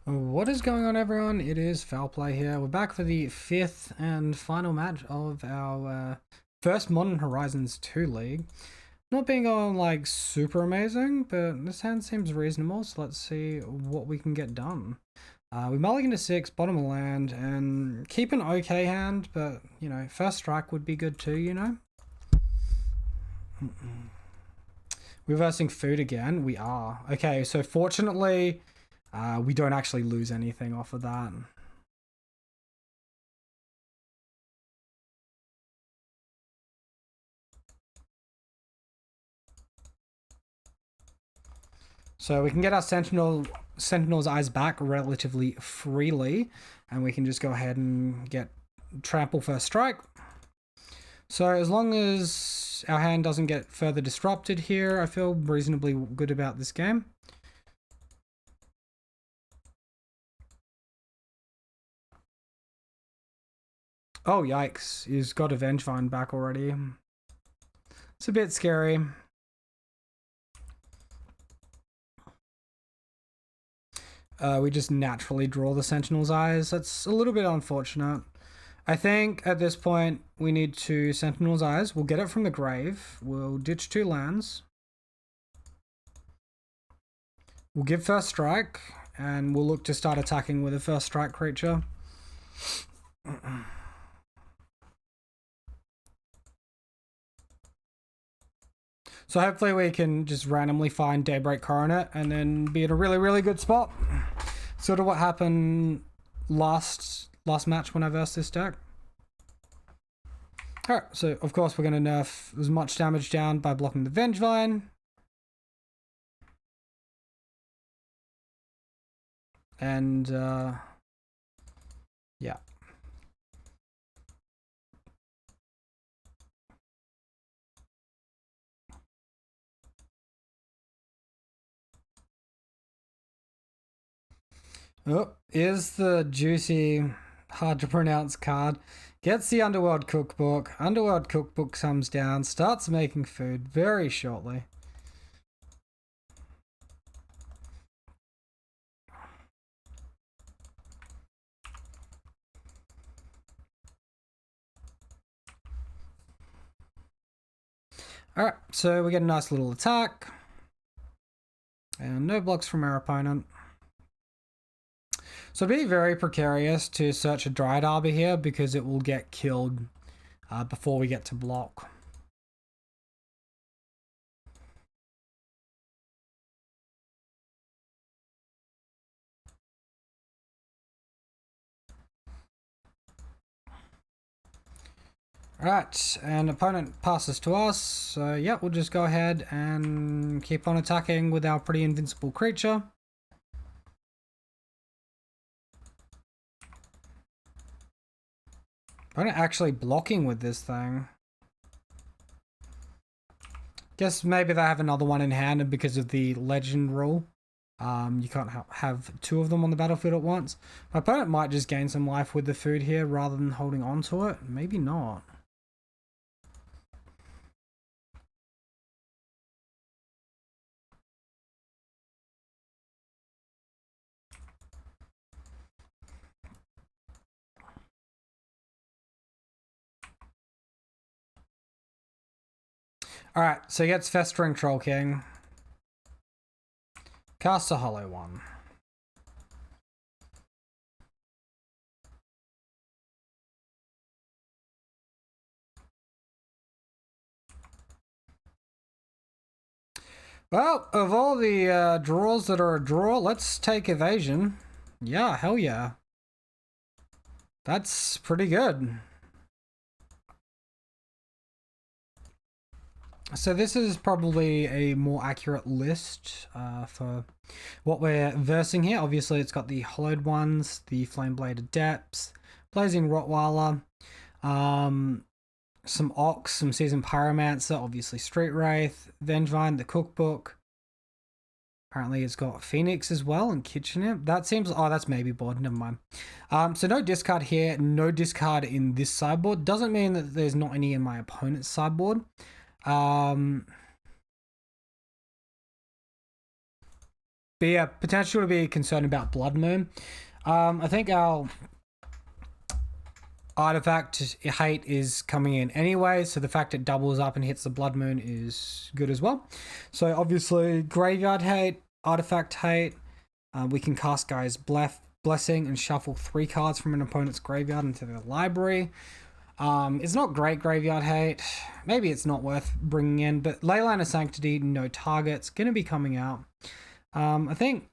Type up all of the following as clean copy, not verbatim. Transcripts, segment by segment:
What is going on, everyone? It is Foul Play here. We're back for the fifth and final match of our first Modern Horizons 2 League. Not being on like super amazing, but this hand seems reasonable, so let's see what we can get done. We mulligan to 6, bottom of land, and keep an okay hand, but you know, first strike would be good too, you know? We're versing food again. We are. Okay, so fortunately, we don't actually lose anything off of that. So we can get our Sentinel's eyes back relatively freely, and we can just go ahead and get trample first strike. So as long as our hand doesn't get further disrupted here, I feel reasonably good about this game. Oh, yikes. He's got a Vengevine back already. It's a bit scary. We just naturally draw the Sentinel's eyes. That's a little bit unfortunate. I think at this point we need to Sentinel's eyes. We'll get it from the grave. We'll ditch 2 lands. We'll give first strike, and we'll look to start attacking with a first strike creature. So hopefully we can just randomly find Daybreak Coronet and then be in a really, really good spot. Sort of what happened last match when I versed this deck. Alright, so of course we're going to nerf as much damage down by blocking the Vengevine. And, yeah. Oh, is the juicy, hard to pronounce card. Gets the Underworld Cookbook. Underworld Cookbook comes down, starts making food very shortly. Alright, so we get a nice little attack. And no blocks from our opponent. So it'd be very precarious to search a Dryad Arbor here because it will get killed before we get to block. Alright, and opponent passes to us, so yeah, we'll just go ahead and keep on attacking with our pretty invincible creature. Opponent actually blocking with this thing. Guess maybe they have another one in hand, and because of the legend rule, you can't have 2 of them on the battlefield at once. My opponent might just gain some life with the food here rather than holding on to it. Maybe not. Alright, so he gets Festering Troll King. Cast a Hollow one. Well, of all the draws that are a draw, let's take Evasion. Yeah, hell yeah. That's pretty good. So this is probably a more accurate list for what we're versing here. Obviously, it's got the Hollowed Ones, the Flame-Bladed Depths, Blazing Rottweiler, some Ox, some Seasoned Pyromancer, obviously Street Wraith, Vengevine, the Cookbook. Apparently it's got Phoenix as well and Kitchenette. That seems... Oh, that's maybe board. Never mind. So no discard here. No discard in this sideboard. Doesn't mean that there's not any in my opponent's sideboard. But But yeah, potential to be concerned about Blood Moon. I think our artifact hate is coming in anyway, so the fact it doubles up and hits the Blood Moon is good as well. So obviously graveyard hate, artifact hate. We can cast Guy's Blessing and shuffle 3 cards from an opponent's graveyard into their library. It's not great graveyard hate. Maybe it's not worth bringing in, but Leyline of Sanctity, no targets, going to be coming out. I think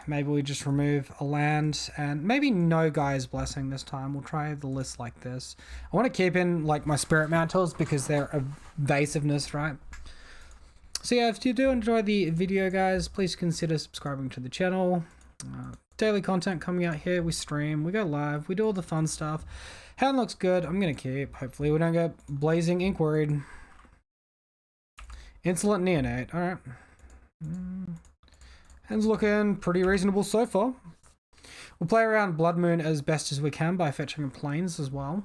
maybe we just remove a land and maybe no Guy's Blessing this time. We'll try the list like this. I want to keep in like my Spirit Mantles because they're evasiveness, right? So yeah, if you do enjoy the video, guys, please consider subscribing to the channel. Daily content coming out here. We stream, we go live, we do all the fun stuff. Hand looks good. I'm going to keep. Hopefully we don't get Blazing Ink worried. Insolent Neonate. Alright. Hand's looking pretty reasonable so far. We'll play around Blood Moon as best as we can by fetching planes as well.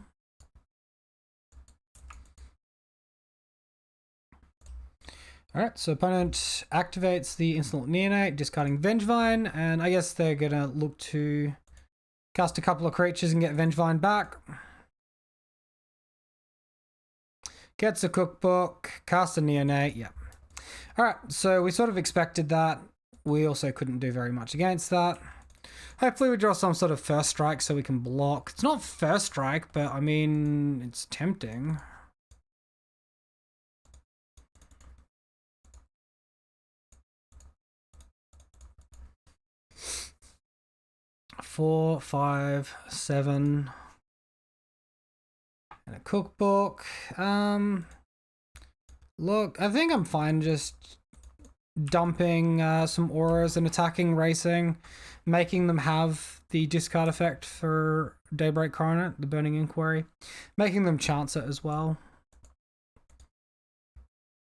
Alright, so opponent activates the Insolent Neonate, discarding Vengevine, and I guess they're going to look to cast a couple of creatures and get Vengevine back. Gets a cookbook, cast a Neonate, yeah. Alright, so we sort of expected that. We also couldn't do very much against that. Hopefully we draw some sort of first strike so we can block. It's not first strike, but I mean, it's tempting. Four, 5, 7, and a cookbook. Look, I think I'm fine just dumping some auras and attacking racing, making them have the discard effect for Daybreak Coronet, the Burning Inquiry, making them chance it as well.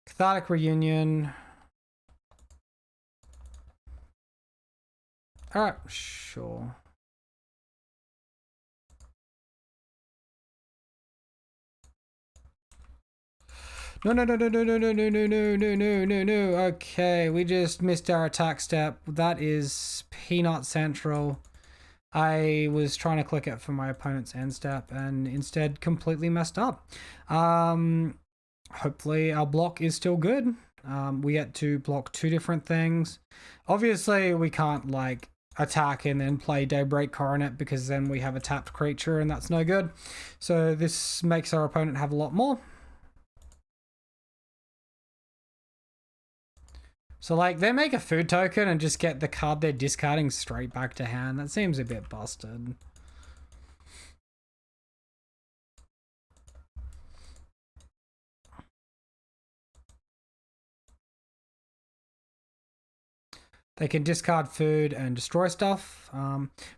Cathartic Reunion. Alright, sure. No. Okay, we just missed our attack step. That is Peanut Central. I was trying to click it for my opponent's end step and instead completely messed up. Hopefully our block is still good. We get to block 2 different things. Obviously, we can't like attack and then play Daybreak Coronet because then we have a tapped creature and that's no good. So this makes our opponent have a lot more. So like they make a food token and just get the card they're discarding straight back to hand. That seems a bit busted. They can discard food and destroy stuff.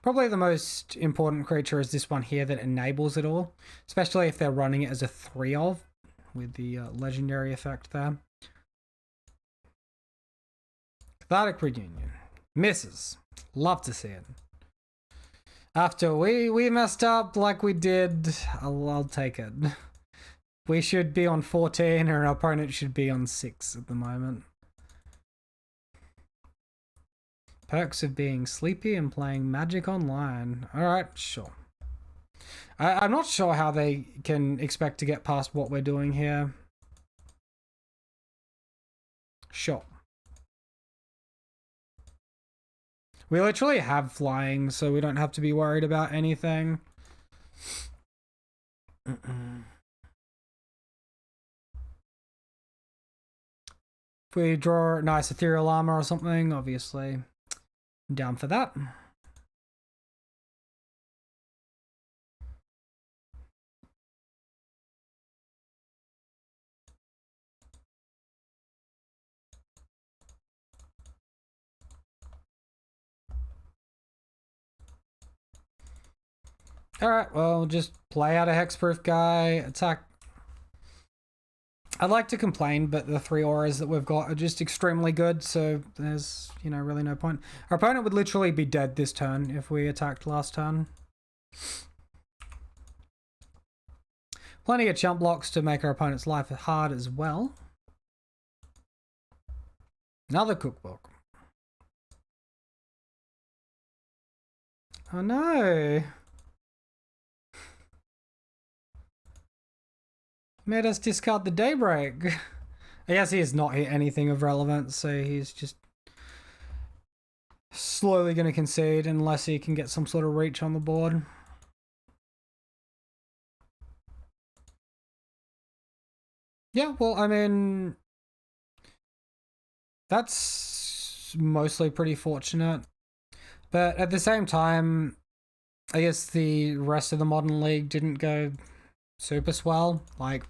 Probably the most important creature is this one here that enables it all, especially if they're running it as a 3 of with the legendary effect there. Cathartic Reunion. Misses. Love to see it. After we messed up like we did, I'll take it. We should be on 14 and our opponent should be on 6 at the moment. Perks of being sleepy and playing Magic Online. Alright, sure. I'm not sure how they can expect to get past what we're doing here. Sure. We literally have flying, so we don't have to be worried about anything. If we draw a nice ethereal armor or something, obviously, I'm down for that. Alright, well, just play out a Hexproof guy, attack. I'd like to complain, but the 3 auras that we've got are just extremely good, so there's, you know, really no point. Our opponent would literally be dead this turn if we attacked last turn. Plenty of chump blocks to make our opponent's life hard as well. Another cookbook. Oh no. Made us discard the Daybreak. I guess he has not hit anything of relevance, so he's just slowly going to concede unless he can get some sort of reach on the board. Yeah, well, I mean, that's mostly pretty fortunate. But at the same time, I guess the rest of the Modern League didn't go super swell. Like,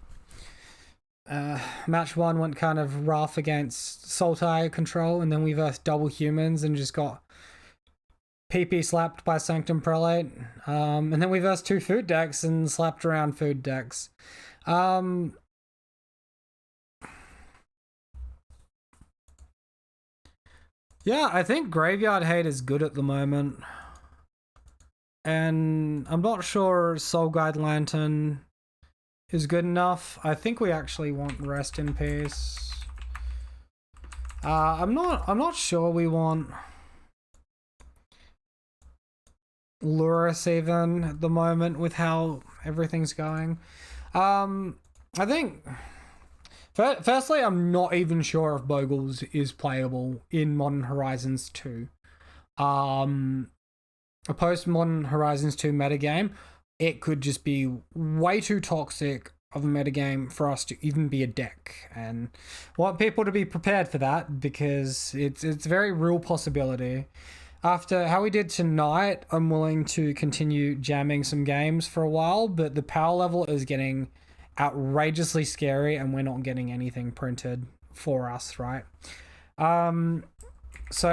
match 1 went kind of rough against Sultai Control, and then we versed Double Humans and just got PP slapped by Sanctum Prelate. And then we versed 2 food decks and slapped around food decks. Yeah, I think Graveyard Hate is good at the moment. And I'm not sure Soul Guide Lantern is good enough. I think we actually want Rest in Peace. I'm not sure we want Luris even at the moment with how everything's going. I think firstly, I'm not even sure if Bogles is playable in Modern Horizons 2. A post-Modern Horizons 2 metagame, it could just be way too toxic of a metagame for us to even be a deck. And I want people to be prepared for that because it's a very real possibility. After how we did tonight, I'm willing to continue jamming some games for a while, but the power level is getting outrageously scary and we're not getting anything printed for us, right? So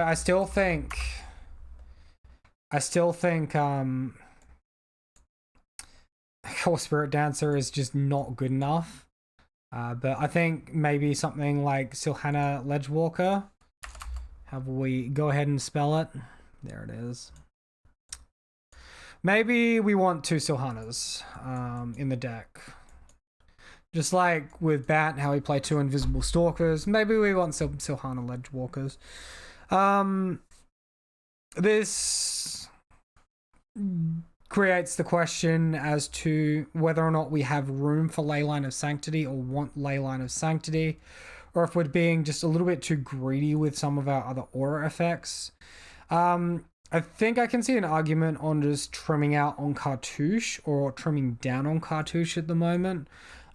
I still think Core Spirit Dancer is just not good enough. But I think maybe something like Silhana Ledgewalker. Have we go ahead and spell it? There it is. Maybe we want 2 Silhanas in the deck. Just like with Bat, how we play 2 Invisible Stalkers. Maybe we want some Silhana Ledgewalkers. This creates the question as to whether or not we have room for Leyline of Sanctity or want Leyline of Sanctity, or if we're being just a little bit too greedy with some of our other aura effects. I think I can see an argument on just trimming out on Cartouche or trimming down on Cartouche at the moment.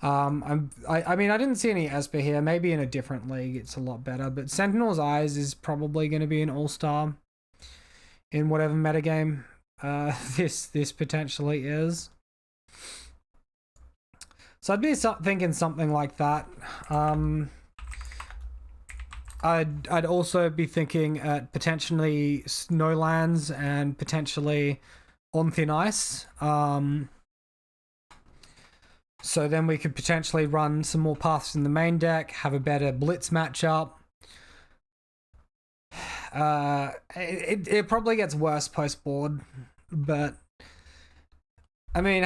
I mean, I didn't see any Esper here. Maybe in a different league it's a lot better, but Sentinel's Eyes is probably going to be an all-star in whatever metagame this potentially is. So I'd be thinking something like that. I'd also be thinking at potentially Snowlands and potentially On Thin Ice. So then we could potentially run some more paths in the main deck, have a better blitz matchup. It probably gets worse post board, but I mean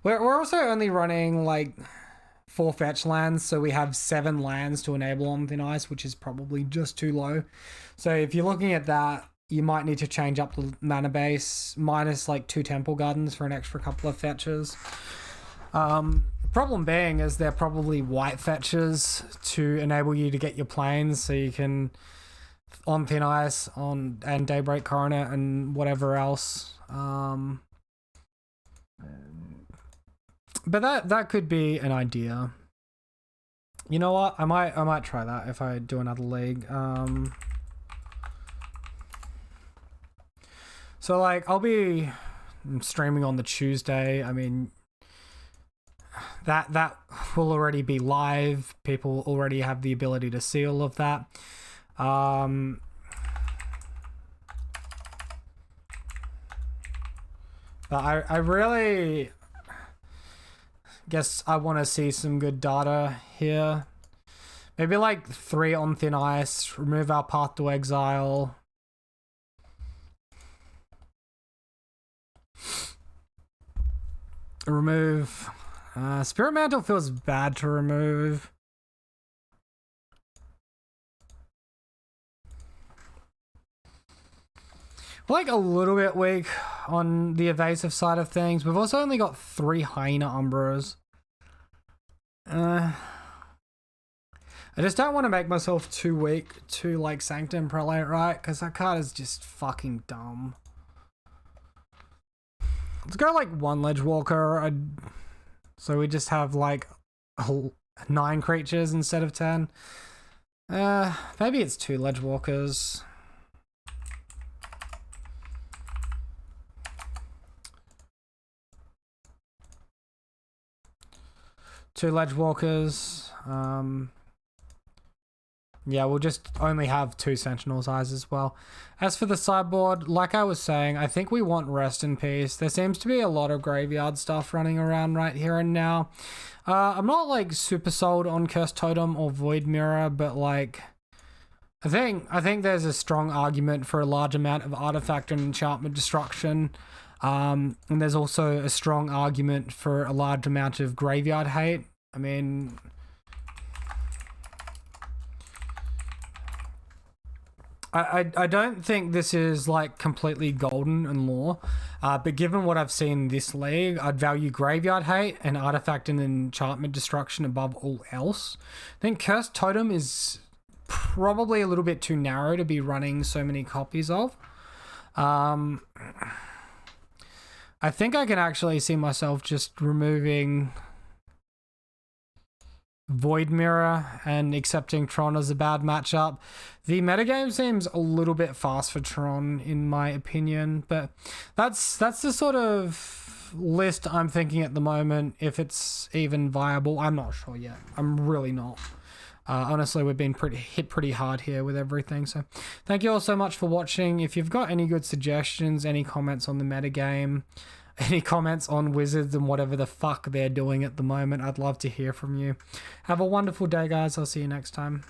we're also only running like 4 fetch lands, so we have 7 lands to enable on Thin Ice, which is probably just too low. So if you're looking at that, you might need to change up the mana base, minus like 2 Temple Gardens for an extra couple of fetches. Problem being is they're probably white fetches to enable you to get your planes, so you can on Thin Ice and Daybreak Coronet and whatever else. But that could be an idea. You know what? I might try that if I do another league. So like I'll be streaming on the Tuesday. I mean that will already be live. People already have the ability to see all of that. But I really guess I want to see some good data here. Maybe like 3 on Thin Ice, remove our Path to Exile. Remove. Spirit Mantle feels bad to remove. like a little bit weak on the evasive side of things. We've also only got 3 Hyena Umbras. I just don't want to make myself too weak to like Sanctum Prelate, right? Because that card is just fucking dumb. Let's go like 1 Ledgewalker. So we just have like 9 creatures instead of 10. Maybe it's 2 Ledgewalkers. Two Ledgewalkers. Yeah, we'll just only have 2 Sentinel's Eyes as well. As for the sideboard, like I was saying, I think we want Rest in Peace. There seems to be a lot of graveyard stuff running around right here and now. I'm not like super sold on Cursed Totem or Void Mirror, but like I think there's a strong argument for a large amount of artifact and enchantment destruction. And there's also a strong argument for a large amount of graveyard hate. I mean, I don't think this is like completely golden in lore, but given what I've seen in this league, I'd value graveyard hate and artifact and enchantment destruction above all else. I think Cursed Totem is probably a little bit too narrow to be running so many copies of. I think I can actually see myself just removing Void Mirror and accepting Tron as a bad matchup. The metagame seems a little bit fast for Tron in my opinion, but that's the sort of list I'm thinking at the moment. If it's even viable, I'm not sure yet. I'm really not. Honestly, we've been hit pretty hard here with everything. So thank you all so much for watching. If you've got any good suggestions, any comments on the metagame, any comments on Wizards and whatever the fuck they're doing at the moment, I'd love to hear from you. Have a wonderful day, guys. I'll see you next time.